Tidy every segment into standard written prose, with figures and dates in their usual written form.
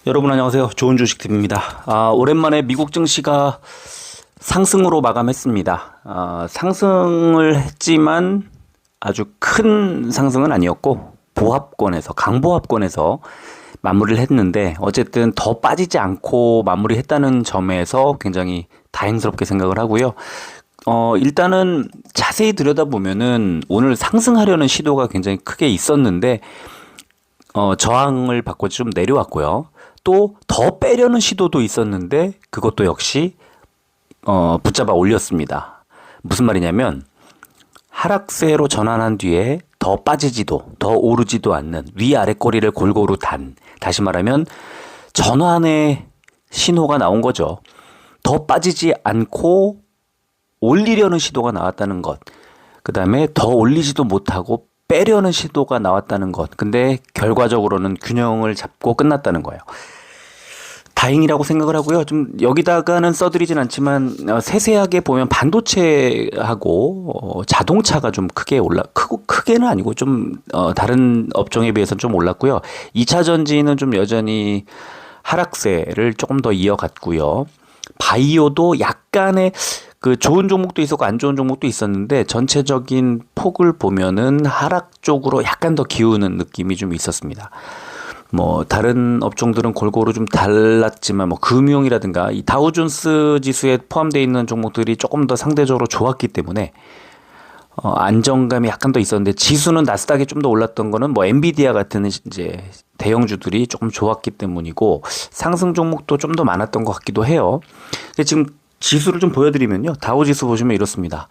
여러분 안녕하세요. 좋은 주식TV입니다. 오랜만에 미국 증시가 상승으로 마감했습니다. 상승을 했지만 아주 큰 상승은 아니었고 강보합권에서 마무리를 했는데 어쨌든 더 빠지지 않고 마무리했다는 점에서 굉장히 다행스럽게 생각을 하고요. 일단은 자세히 들여다보면은 오늘 상승하려는 시도가 굉장히 크게 있었는데 저항을 받고 좀 내려왔고요. 또 더 빼려는 시도도 있었는데 그것도 역시 붙잡아 올렸습니다. 무슨 말이냐면 하락세로 전환한 뒤에 더 빠지지도 더 오르지도 않는 위아래 꼬리를 골고루 다시 말하면 전환의 신호가 나온 거죠. 더 빠지지 않고 올리려는 시도가 나왔다는 것. 그 다음에 더 올리지도 못하고 빼려는 시도가 나왔다는 것. 근데 결과적으로는 균형을 잡고 끝났다는 거예요. 다행이라고 생각을 하고요. 좀 여기다가는 써드리진 않지만 세세하게 보면 반도체하고 자동차가 좀 크게는 아니고 좀 다른 업종에 비해서는 좀 올랐고요. 2차 전지는 좀 여전히 하락세를 조금 더 이어갔고요. 바이오도 약간의 그 좋은 종목도 있었고 안 좋은 종목도 있었는데 전체적인 폭을 보면은 하락 쪽으로 약간 더 기우는 느낌이 좀 있었습니다. 뭐 다른 업종들은 골고루 좀 달랐지만 뭐 금융이라든가 이 다우존스 지수에 포함되어 있는 종목들이 조금 더 상대적으로 좋았기 때문에 안정감이 약간 더 있었는데 지수는 나스닥이 좀 더 올랐던 거는 뭐 엔비디아 같은 이제 대형주들이 조금 좋았기 때문이고 상승 종목도 좀 더 많았던 것 같기도 해요. 지금 지수를 좀 보여드리면요. 다우지수 보시면 이렇습니다.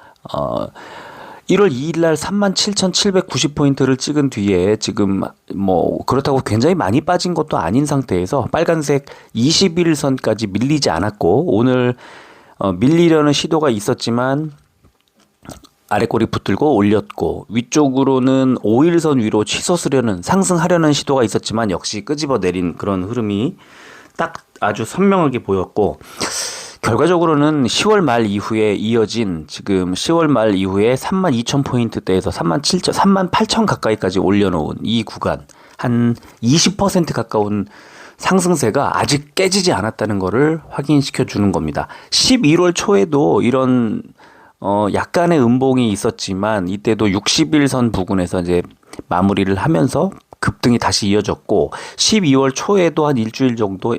1월 2일 날 37,790포인트를 찍은 뒤에 지금 뭐 그렇다고 굉장히 많이 빠진 것도 아닌 상태에서 빨간색 21선까지 밀리지 않았고 오늘 밀리려는 시도가 있었지만 아래꼬리 붙들고 올렸고 위쪽으로는 5일선 위로 치솟으려는 상승하려는 시도가 있었지만 역시 끄집어내린 그런 흐름이 딱 아주 선명하게 보였고 결과적으로는 10월 말 이후에 이어진 지금 10월 말 이후에 32,000포인트대에서 38,000 가까이까지 올려놓은 이 구간 한 20% 가까운 상승세가 아직 깨지지 않았다는 것을 확인시켜 주는 겁니다. 11월 초에도 이런 약간의 음봉이 있었지만 이때도 60일선 부근에서 이제 마무리를 하면서 급등이 다시 이어졌고 12월 초에도 한 일주일 정도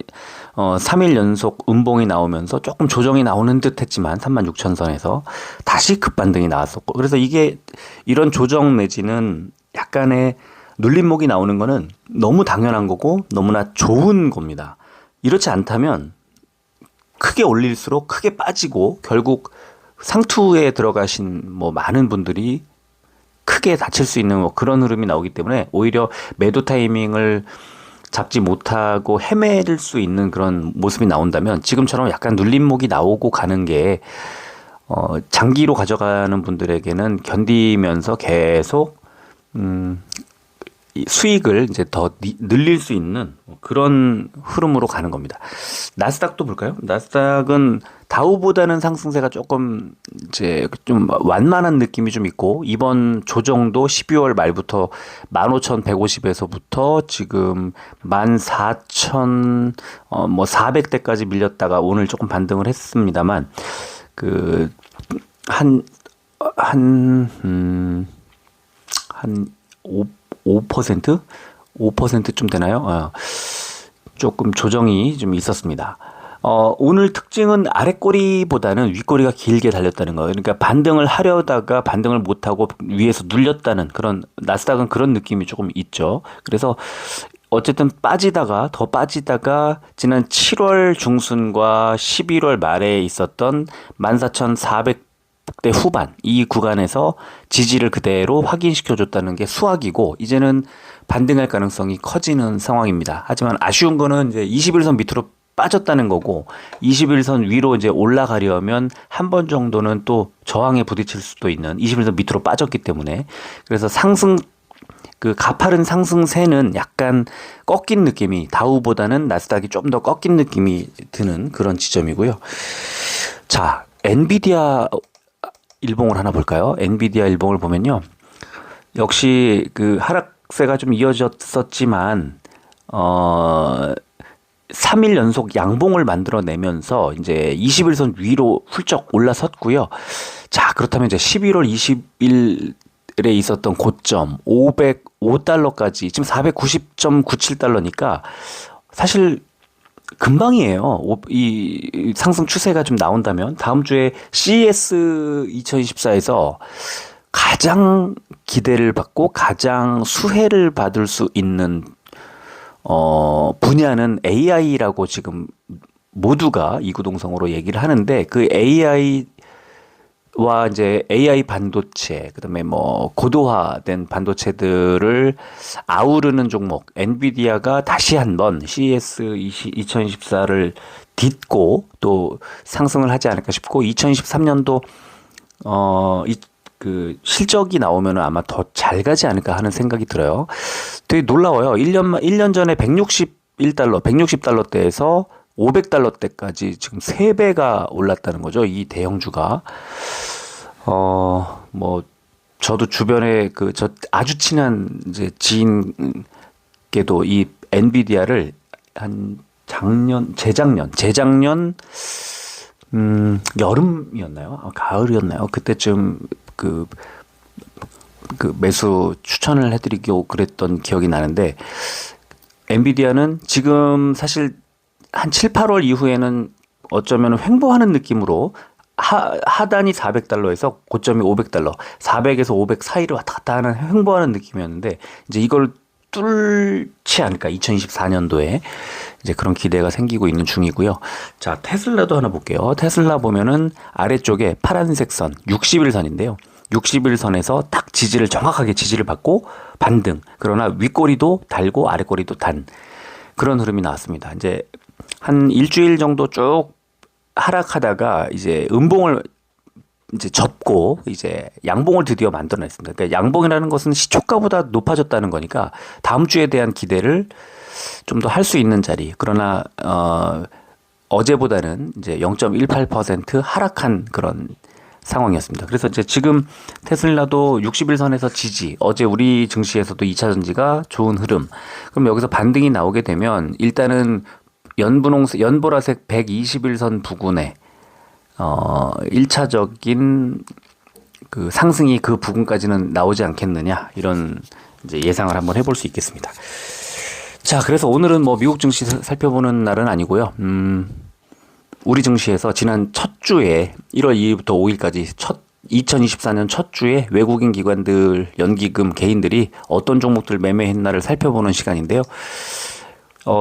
3일 연속 음봉이 나오면서 조금 조정이 나오는 듯 했지만 36,000선에서 다시 급반등이 나왔었고 그래서 이게 이런 조정 내지는 약간의 눌림목이 나오는 거는 너무 당연한 거고 너무나 좋은 겁니다. 이렇지 않다면 크게 올릴수록 크게 빠지고 결국 상투에 들어가신 뭐 많은 분들이 크게 다칠 수 있는 뭐 그런 흐름이 나오기 때문에 오히려 매도 타이밍을 잡지 못하고 헤매릴 수 있는 그런 모습이 나온다면 지금처럼 약간 눌림목이 나오고 가는 게 장기로 가져가는 분들에게는 견디면서 계속 수익을 이제 더 늘릴 수 있는 그런 흐름으로 가는 겁니다. 나스닥도 볼까요? 나스닥은 다우보다는 상승세가 조금 이제 좀 완만한 느낌이 좀 있고 이번 조정도 12월 말부터 15,150에서부터 지금 14,000 뭐 400대까지 밀렸다가 오늘 조금 반등을 했습니다만 그 한 5%? 5%좀 되나요? 조금 조정이 좀 있었습니다. 오늘 특징은 아랫꼬리보다는 윗꼬리가 길게 달렸다는 거예요. 그러니까 반등을 하려다가 반등을 못하고 위에서 눌렸다는 그런 나스닥은 그런 느낌이 조금 있죠. 그래서 어쨌든 더 빠지다가 지난 7월 중순과 11월 말에 있었던 14,400대 후반 이 구간에서 지지를 그대로 확인시켜줬다는 게 수학이고 이제는 반등할 가능성이 커지는 상황입니다. 하지만 아쉬운 거는 이제 21선 밑으로 빠졌다는 거고 21선 위로 이제 올라가려면 한 번 정도는 또 저항에 부딪힐 수도 있는 21선 밑으로 빠졌기 때문에 그래서 그 가파른 상승세는 약간 꺾인 느낌이 다우보다는 나스닥이 좀 더 꺾인 느낌이 드는 그런 지점이고요. 자, 엔비디아 일봉을 하나 볼까요? 엔비디아 일봉을 보면요. 역시 그 하락세가 좀 이어졌었지만 3일 연속 양봉을 만들어내면서 이제 21선 위로 훌쩍 올라섰고요. 자, 그렇다면 이제 11월 20일에 있었던 고점 505달러까지 지금 490.97달러니까 사실 금방이에요. 이 상승 추세가 좀 나온다면 다음 주에 CES 2024에서 가장 기대를 받고 가장 수혜를 받을 수 있는 분야는 AI라고 지금 모두가 이구동성으로 얘기를 하는데, 그 AI와 이제 AI 반도체, 그다음에 뭐 고도화된 반도체들을 아우르는 종목 엔비디아가 다시 한번 CES 2024를 딛고 또 상승을 하지 않을까 싶고, 2023년도 그 실적이 나오면 아마 더 잘 가지 않을까 하는 생각이 들어요. 되게 놀라워요. 1년 전에 161달러, 160달러대에서 500달러대까지 지금 3배가 올랐다는 거죠. 이 대형주가. 뭐 저도 주변에 저 아주 친한 이제 지인께도 이 엔비디아를 한 재작년 여름이었나요? 가을이었나요? 그때쯤 그 매수 추천을 해드리고 그랬던 기억이 나는데, 엔비디아는 지금 사실 한 7, 8월 이후에는 어쩌면 횡보하는 느낌으로 하단이 400달러에서 고점이 500달러, 400에서 500 사이를 왔다 갔다 하는 횡보하는 느낌이었는데, 이제 이걸 뚫지 않을까 2024년도에 이제 그런 기대가 생기고 있는 중이고요. 자, 테슬라도 하나 볼게요. 테슬라 보면은 아래쪽에 파란색 선 60일선인데요. 60일선에서 딱 정확하게 지지를 받고 반등. 그러나 윗꼬리도 달고 아랫꼬리도 단 그런 흐름이 나왔습니다. 이제 한 일주일 정도 쭉 하락하다가 이제 음봉을 이제 접고 이제 양봉을 드디어 만들어냈습니다. 그러니까 양봉이라는 것은 시초가보다 높아졌다는 거니까 다음 주에 대한 기대를 좀 더 할 수 있는 자리. 그러나 어제보다는 이제 0.18% 하락한 그런 상황이었습니다. 그래서 이제 지금 테슬라도 60일선에서 지지, 어제 우리 증시에서도 2차 전지가 좋은 흐름. 그럼 여기서 반등이 나오게 되면 일단은 연보라색 121선 부근에 1차적인 그 상승이 그 부근까지는 나오지 않겠느냐, 이런 이제 예상을 한번 해볼 수 있겠습니다. 자, 그래서 오늘은 뭐 미국 증시 살펴보는 날은 아니고요. 우리 증시에서 지난 첫 주에 1월 2일부터 5일까지 2024년 첫 주에 외국인 기관들, 연기금, 개인들이 어떤 종목들 매매했나를 살펴보는 시간인데요.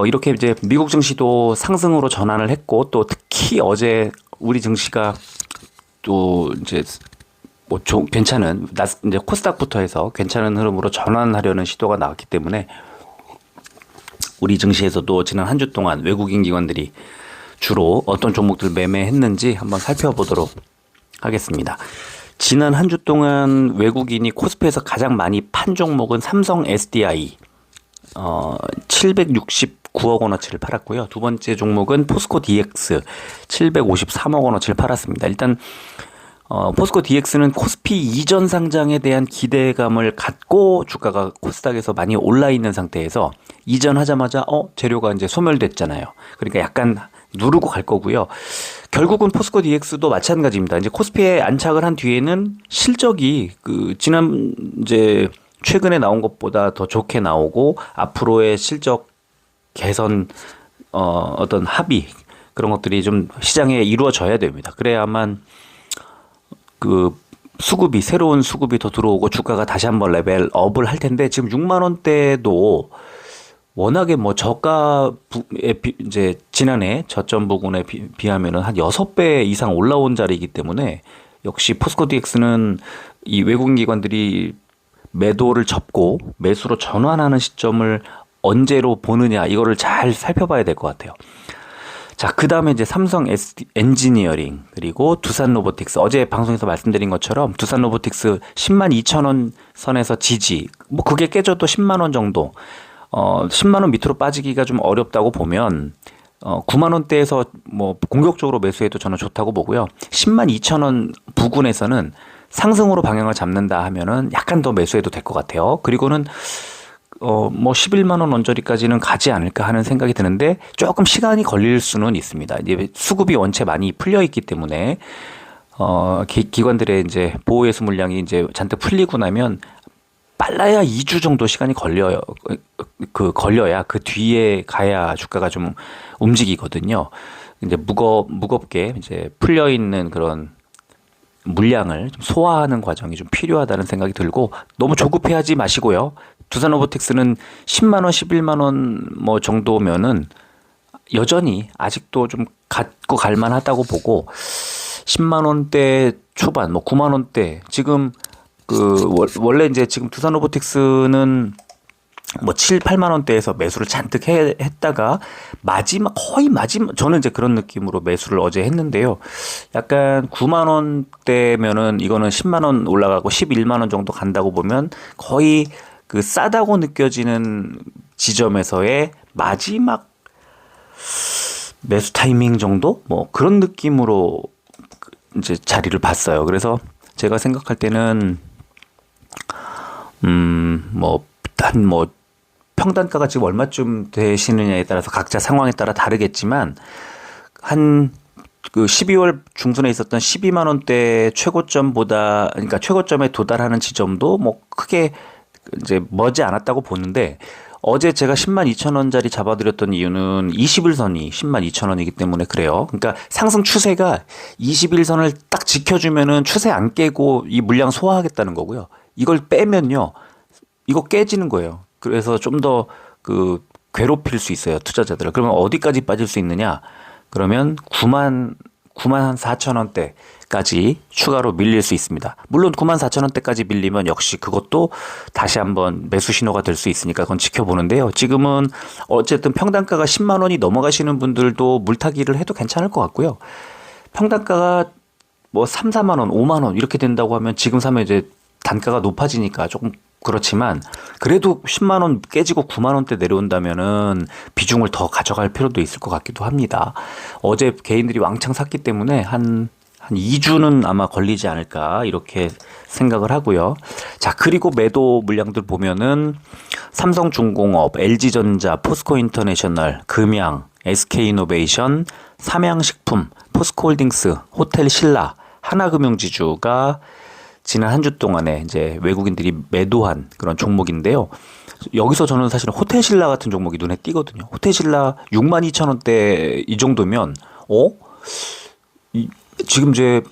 이렇게 이제 미국 증시도 상승으로 전환을 했고, 또 특히 어제 우리 증시가 또 이제 뭐 괜찮은 이제 코스닥부터 해서 괜찮은 흐름으로 전환하려는 시도가 나왔기 때문에 우리 증시에서도 지난 한 주 동안 외국인 기관들이 주로 어떤 종목들 매매했는지 한번 살펴보도록 하겠습니다. 지난 한 주 동안 외국인이 코스피에서 가장 많이 판 종목은 삼성 SDI 769억 원어치를 팔았고요. 두 번째 종목은 포스코 DX 753억 원어치를 팔았습니다. 일단 포스코 DX는 코스피 이전 상장에 대한 기대감을 갖고 주가가 코스닥에서 많이 올라 있는 상태에서 이전하자마자 재료가 이제 소멸됐잖아요. 그러니까 약간 누르고 갈 거고요. 결국은 포스코 DX도 마찬가지입니다. 이제 코스피에 안착을 한 뒤에는 실적이 지난 이제 최근에 나온 것보다 더 좋게 나오고, 앞으로의 실적 개선 어떤 합의, 그런 것들이 좀 시장에 이루어져야 됩니다. 그래야만 새로운 수급이 더 들어오고 주가가 다시 한번 레벨업을 할 텐데, 지금 6만 원대도 워낙에 뭐 저가에 이제 지난해 저점 부근에 비하면은 한 6배 이상 올라온 자리이기 때문에, 역시 포스코 DX는 이 외국인 기관들이 매도를 접고 매수로 전환하는 시점을 언제로 보느냐, 이거를 잘 살펴봐야 될 것 같아요. 자, 그 다음에 이제 삼성 엔지니어링, 그리고 두산 로보틱스. 어제 방송에서 말씀드린 것처럼 두산 로보틱스 10만 2천 원 선에서 지지, 뭐 그게 깨져도 10만 원 정도, 10만 원 밑으로 빠지기가 좀 어렵다고 보면 9만 원대에서 뭐 공격적으로 매수해도 저는 좋다고 보고요. 10만 2천 원 부근에서는 상승으로 방향을 잡는다 하면은 약간 더 매수해도 될 것 같아요. 그리고는 뭐 11만 원 언저리까지는 가지 않을까 하는 생각이 드는데 조금 시간이 걸릴 수는 있습니다. 이제 수급이 원체 많이 풀려 있기 때문에 기관들의 이제 보호 예수 물량이 이제 잔뜩 풀리고 나면 빨라야 2주 정도 시간이 걸려요. 걸려야 그 뒤에 가야 주가가 좀 움직이거든요. 이제 무겁게 이제 풀려 있는 그런 물량을 좀 소화하는 과정이 좀 필요하다는 생각이 들고 너무 조급해하지 마시고요. 두산로보틱스는 10만 원, 11만 원 뭐 정도면은 여전히 아직도 좀 갖고 갈 만하다고 보고 10만 원대 초반, 뭐 9만 원대 지금 원래 이제 지금 두산로보틱스는 뭐 7, 8만 원대에서 매수를 잔뜩 했다가 거의 마지막 저는 이제 그런 느낌으로 매수를 어제 했는데요. 약간 9만 원대면은 이거는 10만 원 올라가고 11만 원 정도 간다고 보면 거의 그 싸다고 느껴지는 지점에서의 마지막 매수 타이밍 정도? 뭐 그런 느낌으로 이제 자리를 봤어요. 그래서 제가 생각할 때는 뭐 평단가가 지금 얼마쯤 되시느냐에 따라서 각자 상황에 따라 다르겠지만 한 그 12월 중순에 있었던 12만 원대 최고점보다 그러니까 최고점에 도달하는 지점도 뭐 크게 이제 머지 않았다고 보는데 어제 제가 10만 2천 원짜리 잡아드렸던 이유는 21선이 10만 2천 원이기 때문에 그래요. 그러니까 상승 추세가 21선을 딱 지켜주면은 추세 안 깨고 이 물량 소화하겠다는 거고요. 이걸 빼면요. 이거 깨지는 거예요. 그래서 좀 더 괴롭힐 수 있어요. 투자자들을. 그러면 어디까지 빠질 수 있느냐? 그러면 9만 한 4천 원대까지 추가로 밀릴 수 있습니다. 물론 9만 4천 원대까지 밀리면 역시 그것도 다시 한번 매수 신호가 될 수 있으니까 그건 지켜보는데요. 지금은 어쨌든 평단가가 10만 원이 넘어가시는 분들도 물타기를 해도 괜찮을 것 같고요. 평단가가 뭐 3, 4만 원, 5만 원 이렇게 된다고 하면 지금 사면 이제 단가가 높아지니까 조금 그렇지만 그래도 10만 원 깨지고 9만 원대 내려온다면은 비중을 더 가져갈 필요도 있을 것 같기도 합니다. 어제 개인들이 왕창 샀기 때문에 한 2주는 아마 걸리지 않을까 이렇게 생각을 하고요. 자, 그리고 매도 물량들 보면은 삼성중공업, LG전자, 포스코인터내셔널, 금양, SK이노베이션, 삼양식품, 포스코홀딩스, 호텔신라, 하나금융지주가 지난 한 주 동안에 이제 외국인들이 매도한 그런 종목인데요. 여기서 저는 사실은 호텔신라 같은 종목이 눈에 띄거든요. 호텔신라 6만 2천 원대 이 정도면 지금 이제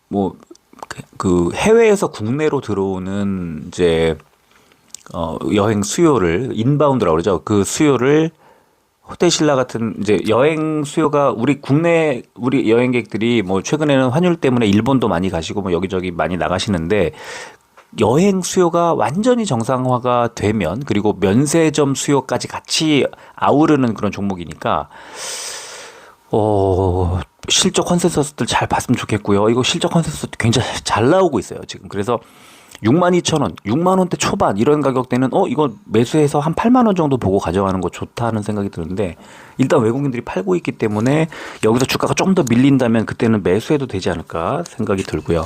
뭐 그 해외에서 국내로 들어오는 이제 여행 수요를 인바운드라고 그러죠. 그 수요를 호텔신라 같은 이제 여행 수요가 우리 여행객들이 뭐 최근에는 환율 때문에 일본도 많이 가시고 뭐 여기저기 많이 나가시는데 여행 수요가 완전히 정상화가 되면 그리고 면세점 수요까지 같이 아우르는 그런 종목이니까 실적 컨센서스들 잘 봤으면 좋겠고요. 이거 실적 컨센서스 굉장히 잘 나오고 있어요, 지금. 그래서 6만 2천 원, 6만 원대 초반 이런 가격대는 이거 매수해서 한 8만 원 정도 보고 가져가는 거 좋다는 생각이 드는데 일단 외국인들이 팔고 있기 때문에 여기서 주가가 좀 더 밀린다면 그때는 매수해도 되지 않을까 생각이 들고요.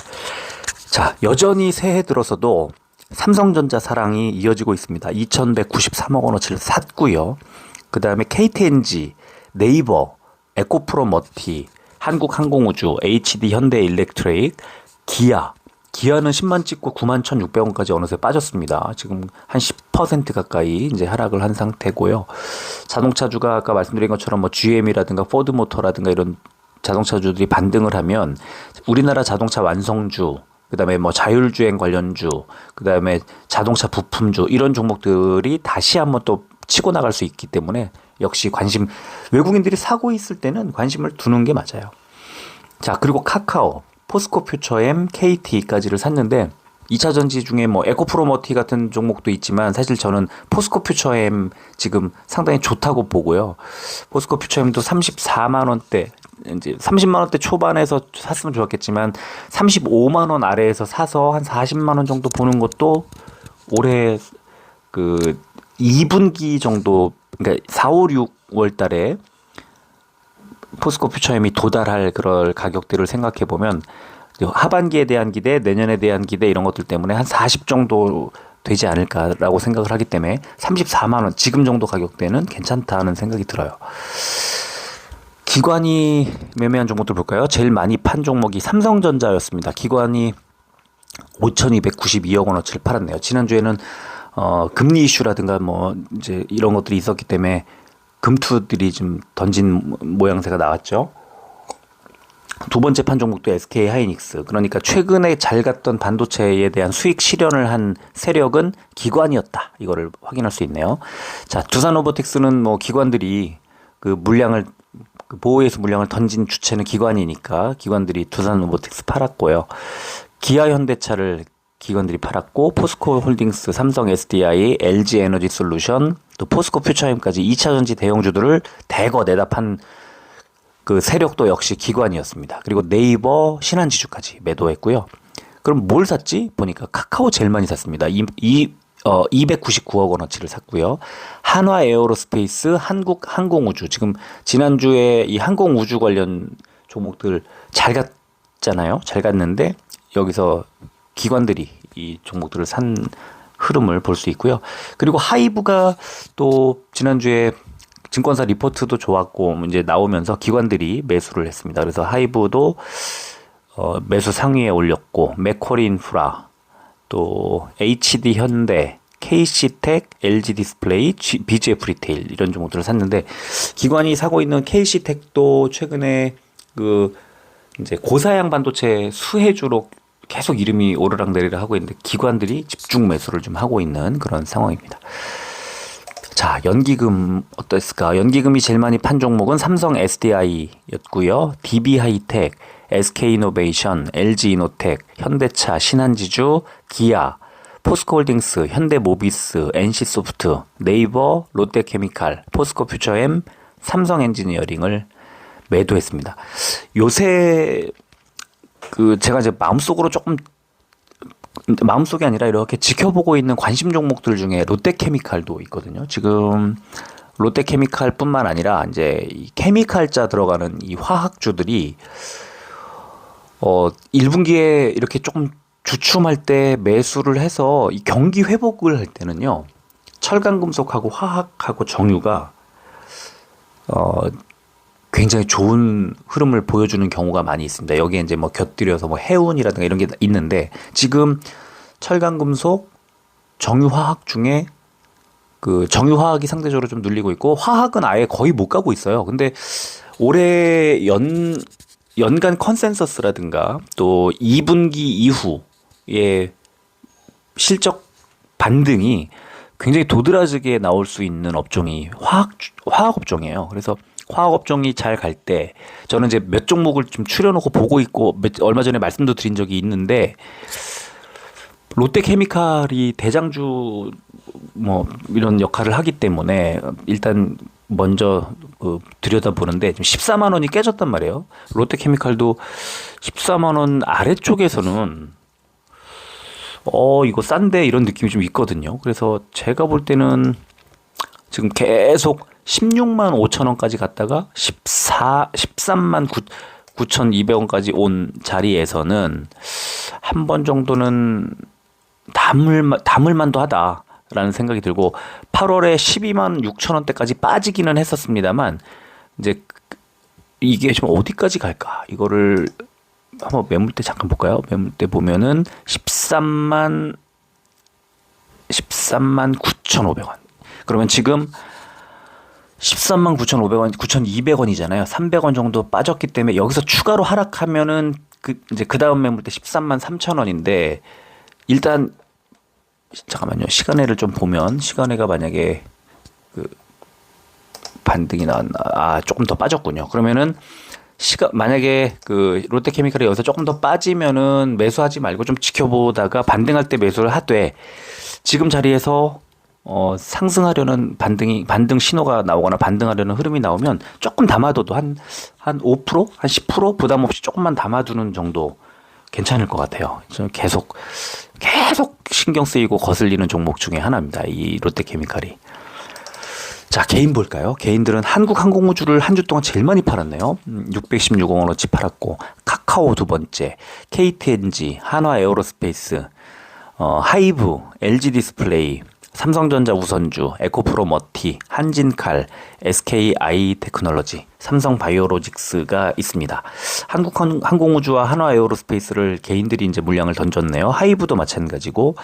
자, 여전히 새해 들어서도 삼성전자 사랑이 이어지고 있습니다. 2,193억 원어치를 샀고요. 그 다음에 KTNG, 네이버, 에코프로머티, 한국항공우주, HD 현대일렉트릭, 기아는 10만 찍고 9만 1,600원까지 어느새 빠졌습니다. 지금 한 10% 가까이 이제 하락을 한 상태고요. 자동차주가 아까 말씀드린 것처럼 뭐 GM이라든가 포드모터라든가 이런 자동차주들이 반등을 하면 우리나라 자동차 완성주, 그다음에 뭐 자율주행 관련주, 그다음에 자동차 부품주 이런 종목들이 다시 한번 또 치고 나갈 수 있기 때문에 역시 외국인들이 사고 있을 때는 관심을 두는 게 맞아요. 자, 그리고 카카오, 포스코퓨처엠, KT까지를 샀는데 2차 전지 중에 뭐 에코프로머티 같은 종목도 있지만 사실 저는 포스코퓨처엠 지금 상당히 좋다고 보고요. 포스코퓨처엠도 34만 원대 이제 30만 원대 초반에서 샀으면 좋았겠지만 35만 원 아래에서 사서 한 40만 원 정도 보는 것도 올해 그 2분기 정도 그러니까 4, 5, 6월 달에 포스코퓨처엠이 도달할 그럴 가격들을 생각해 보면 하반기에 대한 기대, 내년에 대한 기대 이런 것들 때문에 한 40 정도 되지 않을까라고 생각을 하기 때문에 34만 원 지금 정도 가격대는 괜찮다는 생각이 들어요. 기관이 매매한 종목들 볼까요? 제일 많이 판 종목이 삼성전자였습니다. 기관이 5,292억 원어치를 팔았네요. 지난주에는 금리 이슈라든가 뭐 이제 이런 것들이 있었기 때문에 금투들이 좀 던진 모양새가 나왔죠. 두 번째 판 종목도 SK 하이닉스. 그러니까 최근에 잘 갔던 반도체에 대한 수익 실현을 한 세력은 기관이었다. 이거를 확인할 수 있네요. 자, 두산 로보틱스는 뭐 기관들이 그 물량을 보호해서 물량을 던진 주체는 기관이니까 기관들이 두산 로보틱스 팔았고요. 기아 현대차를 기관들이 팔았고, 포스코 홀딩스, 삼성 SDI, LG 에너지 솔루션, 또 포스코 퓨처엠까지 2차전지 대형주들을 대거 내다 판 그 세력도 역시 기관이었습니다. 그리고 네이버, 신한지주까지 매도했고요. 그럼 뭘 샀지? 보니까 카카오 제일 많이 샀습니다. 299억 원어치를 샀고요. 한화 에어로스페이스, 한국 항공우주. 지금 지난주에 이 항공우주 관련 종목들 잘 갔잖아요. 잘 갔는데 여기서 기관들이 이 종목들을 산 흐름을 볼 수 있고요. 그리고 하이브가 또 지난주에 증권사 리포트도 좋았고 이제 나오면서 기관들이 매수를 했습니다. 그래서 하이브도 매수 상위에 올렸고, 맥쿼리 인프라, 또 HD 현대, KC텍, LG 디스플레이, BGF 리테일 이런 종목들을 샀는데, 기관이 사고 있는 KC텍도 최근에 그 이제 고사양 반도체 수혜주로 계속 이름이 오르락내리락 하고 있는데 기관들이 집중 매수를 좀 하고 있는 그런 상황입니다. 자, 연기금 어땠을까? 연기금이 제일 많이 판 종목은 삼성 SDI였고요. DB하이텍, SK이노베이션, LG이노텍, 현대차, 신한지주, 기아, 포스코홀딩스, 현대모비스, NC소프트, 네이버, 롯데케미칼, 포스코퓨처엠, 삼성엔지니어링을 매도했습니다. 요새 그 제가 이제 마음속이 아니라 이렇게 지켜보고 있는 관심 종목들 중에 롯데케미칼도 있거든요. 지금 롯데케미칼뿐만 아니라 이제 이 케미칼자 들어가는 이 화학주들이 1분기에 이렇게 조금 주춤할 때 매수를 해서 이 경기 회복을 할 때는요. 철강금속하고 화학하고 정유가 굉장히 좋은 흐름을 보여주는 경우가 많이 있습니다. 여기에 이제 뭐 곁들여서 뭐 해운이라든가 이런 게 있는데, 지금 철강금속, 정유화학 중에 그 정유화학이 상대적으로 좀 눌리고 있고, 화학은 아예 거의 못 가고 있어요. 근데 올해 연간 컨센서스라든가 또 2분기 이후의 실적 반등이 굉장히 도드라지게 나올 수 있는 업종이 화학 업종이에요. 그래서 화학 업종이 잘 갈 때 저는 이제 몇 종목을 좀 추려놓고 보고 있고, 얼마 전에 말씀도 드린 적이 있는데, 롯데케미칼이 대장주 뭐 이런 역할을 하기 때문에 일단 먼저 들여다보는데, 지금 14만 원이 깨졌단 말이에요. 롯데케미칼도 14만 원 아래쪽에서는 이거 싼데 이런 느낌이 좀 있거든요. 그래서 제가 볼 때는 지금 계속 16만 5천 원까지 갔다가 13만 9,200원까지 온 자리에서는 한 번 정도는 담을만도 하다라는 생각이 들고, 8월에 12만 6천 원대까지 빠지기는 했었습니다만, 이제 이게 좀 어디까지 갈까? 이거를 한번 매물대 잠깐 볼까요? 매물대 보면은 13만 9,500원. 그러면 지금 13만 9,500원, 9,200원이잖아요. 300원 정도 빠졌기 때문에 여기서 추가로 하락하면은 이제 그 다음 매물대 13만 3천 원인데, 일단 잠깐만요. 시간애를 좀 보면, 시간애가 만약에 반등이 나왔나? 조금 더 빠졌군요. 그러면은 만약에 롯데케미칼이 여기서 조금 더 빠지면은 매수하지 말고 좀 지켜보다가 반등할 때 매수를 하되, 지금 자리에서 상승하려는 반등 신호가 나오거나 반등하려는 흐름이 나오면 조금 담아둬도 한 5%? 한 10% 부담 없이 조금만 담아두는 정도 괜찮을 것 같아요. 저는 계속 신경 쓰이고 거슬리는 종목 중에 하나입니다. 이 롯데케미칼이. 자, 개인 볼까요? 개인들은 한국항공우주를 한 주 동안 제일 많이 팔았네요. 616억 원어치 팔았고, 카카오 두 번째, KTNG, 한화 에어로스페이스, 하이브, LG 디스플레이, 삼성전자 우선주, 에코프로 머티, 한진칼, SKI 테크놀로지, 삼성바이오로직스가 있습니다. 한국항공우주와 한화에어로스페이스를 개인들이 이제 물량을 던졌네요. 하이브도 마찬가지고,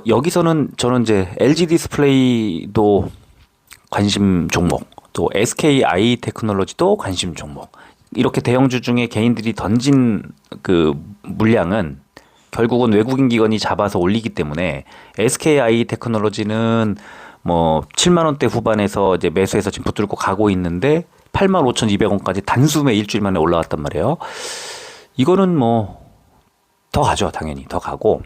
여기서는 저는 이제 LG 디스플레이도 관심 종목, 또 SKI 테크놀로지도 관심 종목. 이렇게 대형주 중에 개인들이 던진 그 물량은 결국은 외국인 기관이 잡아서 올리기 때문에 SKI 테크놀로지는 뭐 7만 원대 후반에서 이제 매수해서 지금 붙들고 가고 있는데 85,200원까지 단숨에 일주일 만에 올라왔단 말이에요. 이거는 뭐 더 가죠. 당연히 더 가고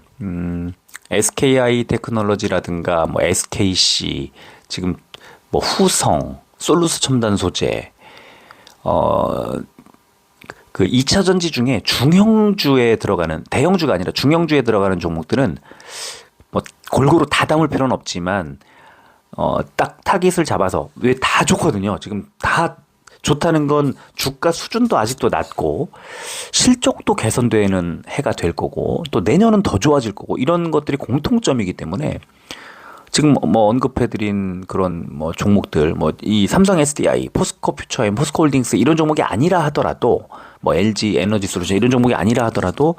SKI 테크놀로지라든가 뭐 SKC 지금 뭐 후성, 솔루스 첨단 소재 그 2차 전지 중에 중형주에 들어가는 대형주가 아니라 중형주에 들어가는 종목들은 뭐 골고루 다 담을 필요는 없지만 딱 타깃을 잡아서 왜 다 좋거든요. 지금 다 좋다는 건 주가 수준도 아직도 낮고 실적도 개선되는 해가 될 거고 또 내년은 더 좋아질 거고 이런 것들이 공통점이기 때문에 지금 뭐 언급해드린 그런 뭐 종목들 뭐 이 삼성 SDI, 포스코 퓨처엠, 포스코 홀딩스 이런 종목이 아니라 하더라도 뭐 LG 에너지 솔루션 이런 종목이 아니라 하더라도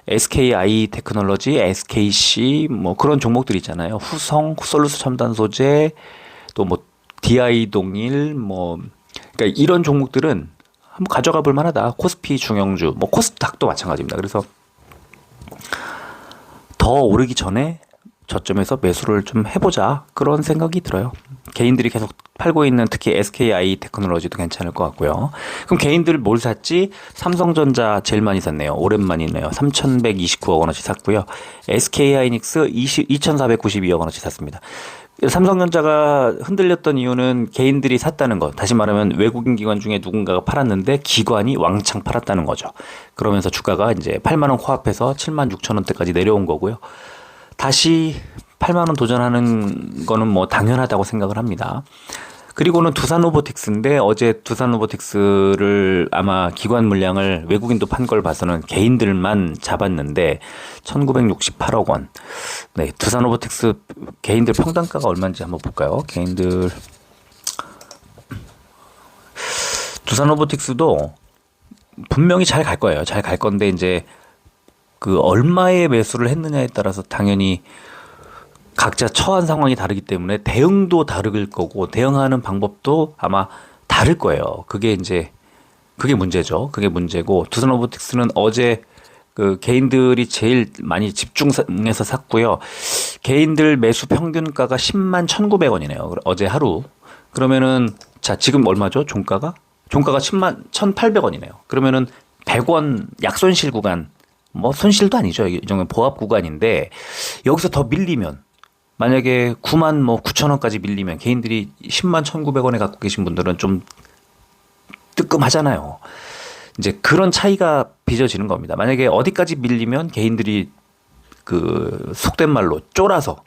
SKI 테크놀로지, SKC 뭐 그런 종목들 있잖아요. 후성, 솔루스 첨단 소재 또 뭐 DI 동일 뭐 그러니까 이런 종목들은 한번 가져가 볼 만하다. 코스피 중형주, 뭐 코스닥도 마찬가지입니다. 그래서 더 오르기 전에 저점에서 매수를 좀 해보자 그런 생각이 들어요. 개인들이 계속 팔고 있는 특히 SKI 테크놀로지도 괜찮을 것 같고요. 그럼 개인들 뭘 샀지? 삼성전자 제일 많이 샀네요. 오랜만이네요. 3,129억 원어치 샀고요. SK하이닉스 2,492억 원어치 샀습니다. 삼성전자가 흔들렸던 이유는 개인들이 샀다는 것. 다시 말하면 외국인 기관 중에 누군가가 팔았는데 기관이 왕창 팔았다는 거죠. 그러면서 주가가 이제 8만 원 코앞에서 7만 6천 원대까지 내려온 거고요. 다시 8만 원 도전하는 거는 뭐 당연하다고 생각을 합니다. 그리고는 두산로보틱스인데 어제 두산로보틱스를 아마 기관 물량을 외국인도 판 걸 봐서는 개인들만 잡았는데 1968억 원. 네, 두산로보틱스 개인들 평단가가 얼마인지 한번 볼까요? 개인들 두산로보틱스도 분명히 잘 갈 거예요. 잘 갈 건데 이제 그 얼마의 매수를 했느냐에 따라서 당연히 각자 처한 상황이 다르기 때문에 대응도 다를 거고 대응하는 방법도 아마 다를 거예요. 그게 문제죠. 그게 문제고 두산로보틱스는 어제 그 개인들이 제일 많이 집중해서 샀고요. 개인들 매수 평균가가 10만 1,900원이네요. 어제 하루. 그러면은 자, 지금 얼마죠? 종가가 10만 1,800원이네요. 그러면은 100원 약손실 구간 뭐 손실도 아니죠. 이 정도는 보합 구간인데 여기서 더 밀리면 만약에 9만 뭐 9천 원까지 밀리면 개인들이 10만 1,900원에 갖고 계신 분들은 좀 뜨끔하잖아요. 이제 그런 차이가 빚어지는 겁니다. 만약에 어디까지 밀리면 개인들이 그 속된 말로 쫄아서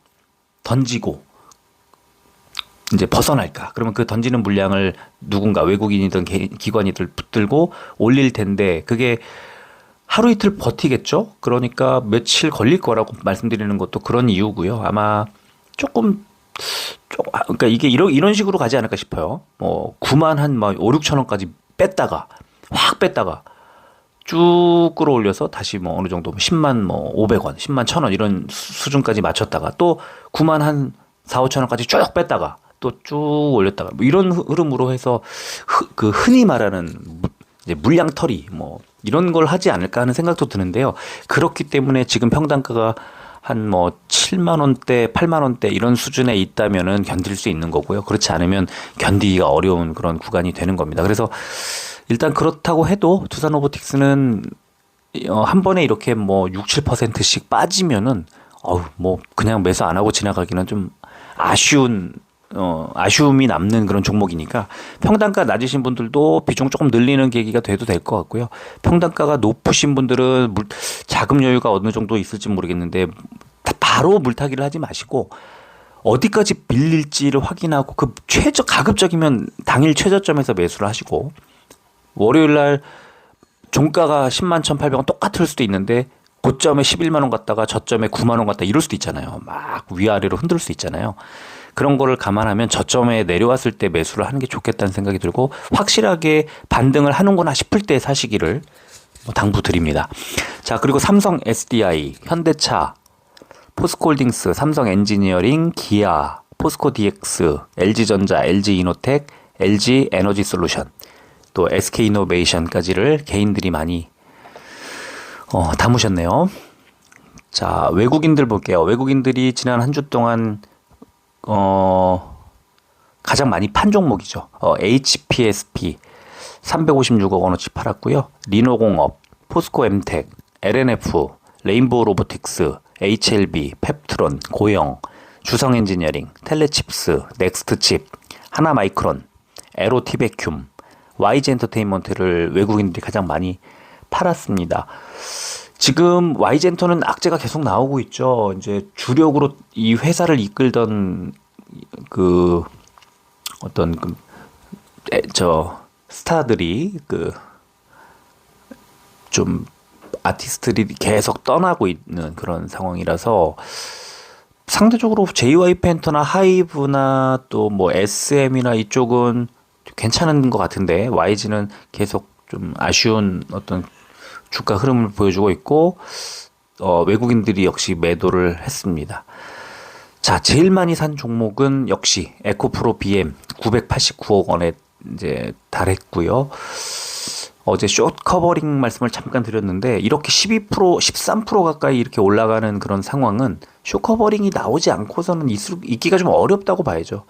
던지고 이제 벗어날까? 그러면 그 던지는 물량을 누군가 외국인이든 기관이든 붙들고 올릴 텐데 그게 하루 이틀 버티겠죠? 그러니까 며칠 걸릴 거라고 말씀드리는 것도 그런 이유고요. 아마 그러니까 이게 이런 식으로 가지 않을까 싶어요. 뭐 9만 한 5, 6천 원까지 확 뺐다가 쭉 끌어올려서 다시 뭐 어느 정도 10만 뭐 500원, 10만 1,000원 이런 수준까지 맞췄다가 또 9만 한 4, 5천 원까지 쭉 뺐다가 또 쭉 올렸다가 뭐 이런 흐름으로 해서 그 흔히 말하는 이제 물량털이 뭐 이런 걸 하지 않을까 하는 생각도 드는데요. 그렇기 때문에 지금 평단가가 한 뭐 7만 원대, 8만 원대 이런 수준에 있다면은 견딜 수 있는 거고요. 그렇지 않으면 견디기가 어려운 그런 구간이 되는 겁니다. 그래서 일단 그렇다고 해도 두산로보틱스는 한 번에 이렇게 뭐 6, 7%씩 빠지면은 뭐 그냥 매수 안 하고 지나가기는 좀 아쉬움이 남는 그런 종목이니까 평단가 낮으신 분들도 비중 조금 늘리는 계기가 돼도 될 것 같고요. 평단가가 높으신 분들은 자금 여유가 어느 정도 있을지 모르겠는데 바로 물타기를 하지 마시고 어디까지 밀릴지를 확인하고 그 가급적이면 당일 최저점에서 매수를 하시고 월요일 날 종가가 10만 1,800원 똑같을 수도 있는데 고점에 11만 원 갔다가 저점에 9만 원 갔다 이럴 수도 있잖아요. 막 위아래로 흔들 수 있잖아요. 그런 거를 감안하면 저점에 내려왔을 때 매수를 하는 게 좋겠다는 생각이 들고 확실하게 반등을 하는구나 싶을 때 사시기를 당부드립니다. 자, 그리고 삼성 SDI, 현대차, 포스코홀딩스, 삼성 엔지니어링, 기아, 포스코 DX, LG전자, LG이노텍, LG 에너지 솔루션, 또 SK이노베이션까지를 개인들이 많이 담으셨네요. 자, 외국인들 볼게요. 외국인들이 지난 한 주 동안 가장 많이 판 종목이죠. HPSP 356억 원어치 팔았고요. 리노공업, 포스코엠텍, LNF, 레인보우 로보틱스, HLB, 펩트론, 고영, 주성엔지니어링, 텔레칩스, 넥스트칩, 하나마이크론, 에로티베큐ම්, YG엔터테인먼트를 외국인들이 가장 많이 팔았습니다. 지금 YG엔터는 악재가 계속 나오고 있죠. 이제 주력으로 이 회사를 이끌던 그 어떤 스타들이 좀 아티스트들이 계속 떠나고 있는 그런 상황이라서 상대적으로 JYP엔터나 하이브나 또 뭐 SM이나 이쪽은 괜찮은 것 같은데 YG는 계속 좀 아쉬운 어떤 주가 흐름을 보여주고 있고 외국인들이 역시 매도를 했습니다. 자, 제일 많이 산 종목은 역시 에코프로 BM 989억 원에 이제 달했고요. 어제 숏 커버링 말씀을 잠깐 드렸는데 이렇게 12%, 13% 가까이 이렇게 올라가는 그런 상황은 숏 커버링이 나오지 않고서는 있기가 좀 어렵다고 봐야죠.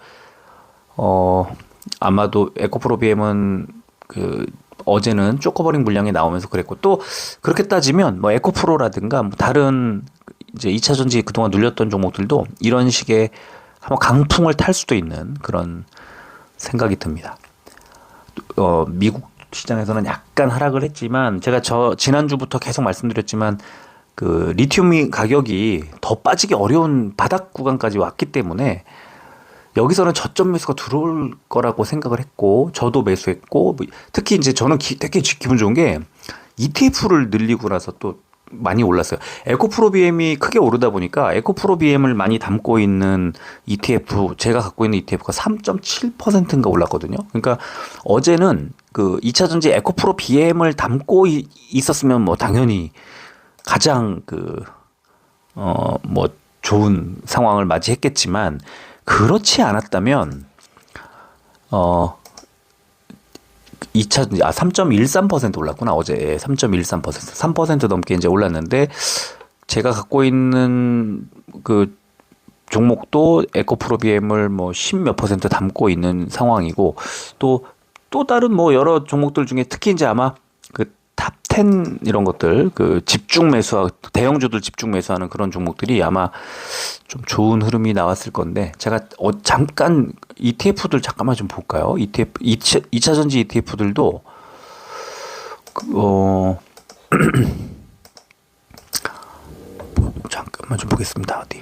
아마도 에코프로 BM은 어제는 숏 커버링 물량이 나오면서 그랬고 또 그렇게 따지면 뭐 에코프로라든가 뭐 다른 이제 2차 전지 그동안 눌렸던 종목들도 이런 식의 한번 강풍을 탈 수도 있는 그런 생각이 듭니다. 미국 시장에서는 약간 하락을 했지만 제가 지난주부터 계속 말씀드렸지만 리튬 가격이 더 빠지기 어려운 바닥 구간까지 왔기 때문에 여기서는 저점 매수가 들어올 거라고 생각을 했고 저도 매수했고 특히 이제 저는 되게 기분 좋은 게 ETF를 늘리고 나서 또 많이 올랐어요. 에코프로 BM이 크게 오르다 보니까 에코프로 BM을 많이 담고 있는 ETF, 제가 갖고 있는 ETF가 3.7%인가 올랐거든요. 그러니까 어제는 2차 전지 에코프로 BM을 담고 있었으면 뭐 당연히 가장 뭐 좋은 상황을 맞이했겠지만 그렇지 않았다면 3.13% 올랐구나. 어제 3.13% 3% 넘게 이제 올랐는데 제가 갖고 있는 종목도 에코프로 BM을 뭐 10몇 % 담고 있는 상황이고 또 다른 뭐 여러 종목들 중에 특히 이제 아마 탑10 이런 것들 집중 매수하고 대형주들 집중 매수하는 그런 종목들이 아마 좀 좋은 흐름이 나왔을 건데 제가 잠깐 ETF들 잠깐만 좀 볼까요? ETF 2차 전지 ETF들도 잠깐만 좀 보겠습니다. 어디?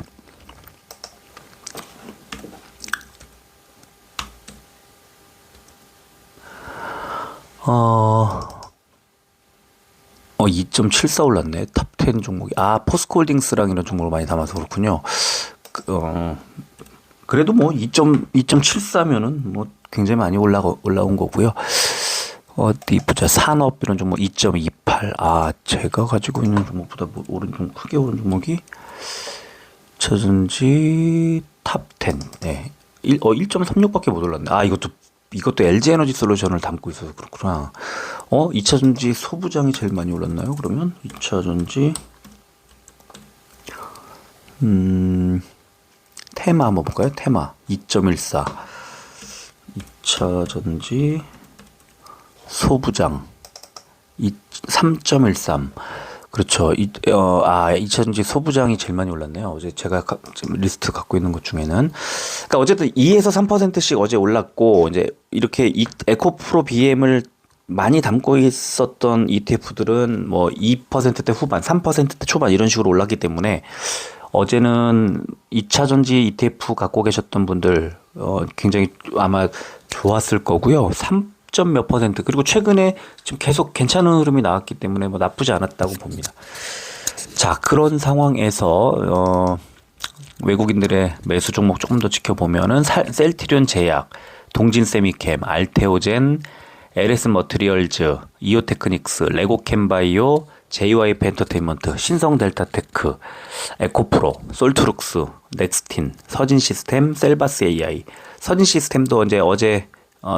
어 2.74 올랐네. 탑10 종목이. 포스코홀딩스랑 이런 종목을 많이 담아서 그렇군요. 그래도 뭐 2.74면은 뭐 굉장히 많이 올라온 거고요. 어디 보자. 산업 이런 종목 2.28. 제가 가지고 있는 종목보다 크게 오른 종목이 저전지 탑10. 네. 1.36밖에 못 올랐네. 이것도 LG 에너지 솔루션을 담고 있어서 그렇구나. 2차 전지 소부장이 제일 많이 올랐나요? 그러면 2차 전지 테마 한번 볼까요? 테마 2.14. 2차 전지 소부장 3.13. 그렇죠. 2차 전지 소부장이 제일 많이 올랐네요. 어제 제가 지금 리스트 갖고 있는 것 중에는. 그러니까 어쨌든 2에서 3%씩 어제 올랐고, 이제 이렇게 에코프로 BM을 많이 담고 있었던 ETF들은 뭐 2%대 후반, 3%대 초반 이런 식으로 올랐기 때문에 어제는 2차 전지 ETF 갖고 계셨던 분들, 굉장히 아마 좋았을 거고요. 3점 몇 %. 그리고 최근에 지금 계속 괜찮은 흐름이 나왔기 때문에 뭐 나쁘지 않았다고 봅니다. 자, 그런 상황에서 외국인들의 매수 종목 조금 더 지켜보면은 셀트리온 제약, 동진 세미캠, 알테오젠, LS 머티리얼즈, 이오테크닉스, 레고캠바이오, JYP 엔터테인먼트, 신성델타테크, 에코프로, 솔트룩스, 넥스틴, 서진시스템, 셀바스 AI. 서진시스템도 이제 어제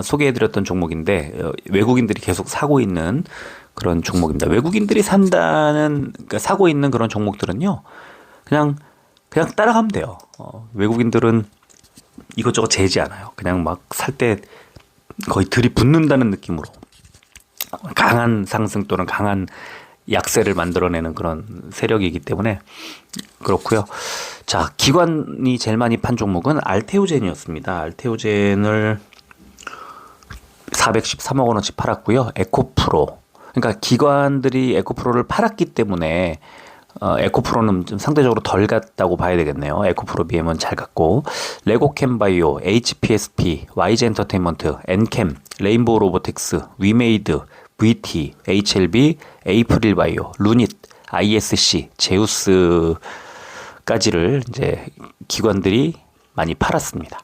소개해드렸던 종목인데 외국인들이 계속 사고 있는 그런 종목입니다. 외국인들이 그러니까 사고 있는 그런 종목들은요, 그냥 따라가면 돼요. 외국인들은 이것저것 재지 않아요. 그냥 막 살 때 거의 들이붙는다는 느낌으로 강한 상승 또는 강한 약세를 만들어내는 그런 세력이기 때문에 그렇고요. 자, 기관이 제일 많이 판 종목은 알테오젠이었습니다. 알테오젠을 413억 원어치 팔았고요. 에코프로, 그러니까 기관들이 에코프로를 팔았기 때문에 에코프로는 좀 상대적으로 덜 갔다고 봐야 되겠네요. 에코프로 BM은 잘 갔고, 레고캠바이오, HPSP, YG 엔터테인먼트, 엔캠, 레인보우 로보틱스, 위메이드, VT, HLB, 에이프릴바이오, 루닛, ISC, 제우스까지를 이제 기관들이 많이 팔았습니다.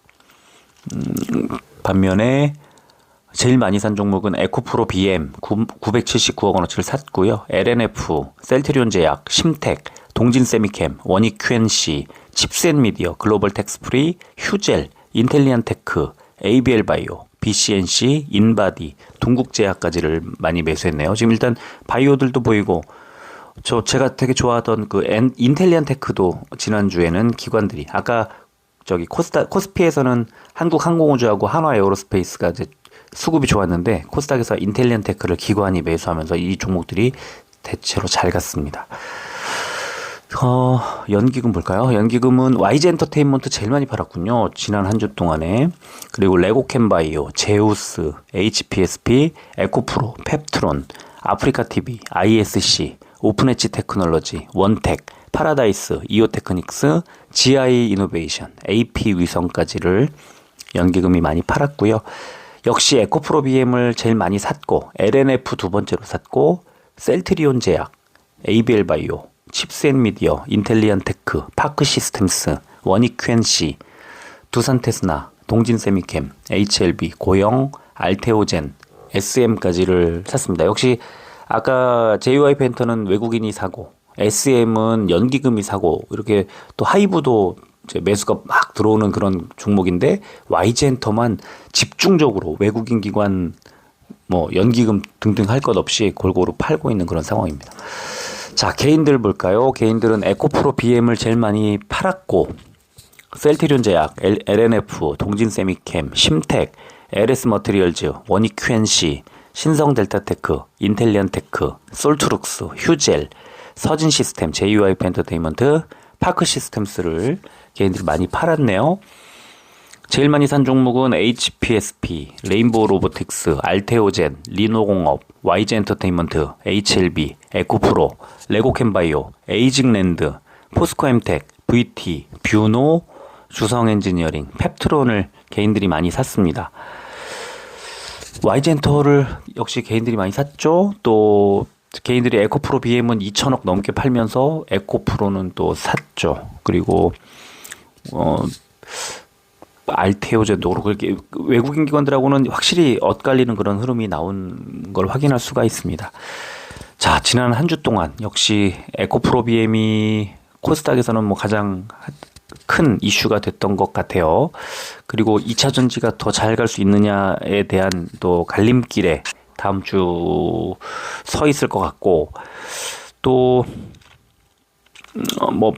반면에 제일 많이 산 종목은 에코프로 BM 979억 원어치를 샀고요. LNF, 셀트리온 제약, 심텍, 동진 세미캠, 원익 QNC, 칩셋미디어, 글로벌 텍스프리, 휴젤, 인텔리안 테크, ABL 바이오, BCNC, 인바디, 동국제약까지를 많이 매수했네요. 지금 일단 바이오들도 보이고, 제가 되게 좋아하던 그 인텔리안 테크도 지난주에는 기관들이, 아까 저기 코스피에서는 한국항공우주하고 한화에어로스페이스가 이제 수급이 좋았는데, 코스닥에서 인텔리안 테크를 기관이 매수하면서 이 종목들이 대체로 잘 갔습니다. 연기금 볼까요? 연기금은 YG 엔터테인먼트 제일 많이 팔았군요. 지난 한 주 동안에. 그리고 레고캠바이오, 제우스, HPSP, 에코프로, 펩트론, 아프리카TV, ISC, 오픈엣지 테크놀로지, 원텍, 파라다이스, 이오테크닉스, GI 이노베이션, AP 위성까지를 연기금이 많이 팔았고요. 역시 에코프로 BM을 제일 많이 샀고, LNF 두 번째로 샀고, 셀트리온 제약, ABL 바이오, 칩스앤미디어, 인텔리안 테크, 파크 시스템스, 원익 QNC, 두산 테스나, 동진 세미캠, HLB, 고영, 알테오젠, SM까지를 샀습니다. 역시 아까 JYP 엔터는 외국인이 사고, SM은 연기금이 사고, 이렇게 또 하이브도 이제 매수가 막 들어오는 그런 종목인데, YG 엔터만 집중적으로 외국인 기관 뭐 연기금 등등 할 것 없이 골고루 팔고 있는 그런 상황입니다. 자, 개인들 볼까요? 개인들은 에코프로 BM을 제일 많이 팔았고, 셀트리온 제약, LNF, 동진 세미캠, 심텍, LS 머티리얼즈, 원익 QNC, 신성 델타테크, 인텔리안 테크, 솔트룩스, 휴젤, 서진 시스템, JYP 엔터테인먼트, 파크 시스템스를 개인들이 많이 팔았네요. 제일 많이 산 종목은 HPSP, 레인보우 로보틱스, 알테오젠, 리노공업, YG 엔터테인먼트, HLB, 에코프로, 레고캠바이오, 에이징랜드, 포스코엠텍, VT, 뷰노, 주성엔지니어링, 펩트론을 개인들이 많이 샀습니다. YG 엔터를 역시 개인들이 많이 샀죠. 또 개인들이 에코프로 BM은 2천억 넘게 팔면서 에코프로는 또 샀죠. 그리고 알테오젠도 그렇고 외국인 기관들하고는 확실히 엇갈리는 그런 흐름이 나온 걸 확인할 수가 있습니다. 자, 지난 한 주 동안 역시 에코프로 BM이 코스닥에서는 뭐 가장 큰 이슈가 됐던 것 같아요. 그리고 2차 전지가 더 잘 갈 수 있느냐에 대한 또 갈림길에 다음 주 서 있을 것 같고, 또 뭐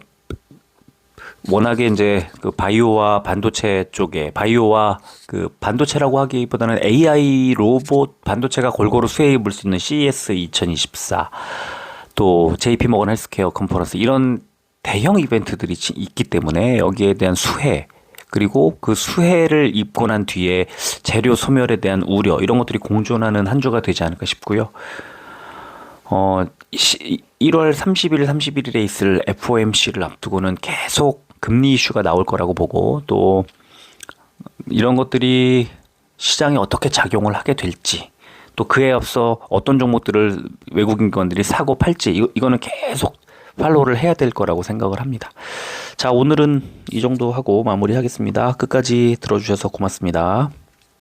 워낙에 이제 그 바이오와 반도체 쪽에, 바이오와 그 반도체라고 하기보다는 AI 로봇 반도체가 골고루 수혜에 입을 수 있는 CES 2024, 또 JP 모건 헬스케어 컨퍼런스, 이런 대형 이벤트들이 있기 때문에 여기에 대한 수혜, 그리고 그 수혜를 입고 난 뒤에 재료 소멸에 대한 우려, 이런 것들이 공존하는 한 주가 되지 않을까 싶고요. 1월 30일, 31일에 있을 FOMC를 앞두고는 계속 금리 이슈가 나올 거라고 보고, 또 이런 것들이 시장에 어떻게 작용을 하게 될지, 또 그에 앞서 어떤 종목들을 외국인 기관들이 사고 팔지, 이거는 계속 팔로우를 해야 될 거라고 생각을 합니다. 자, 오늘은 이 정도 하고 마무리하겠습니다. 끝까지 들어주셔서 고맙습니다.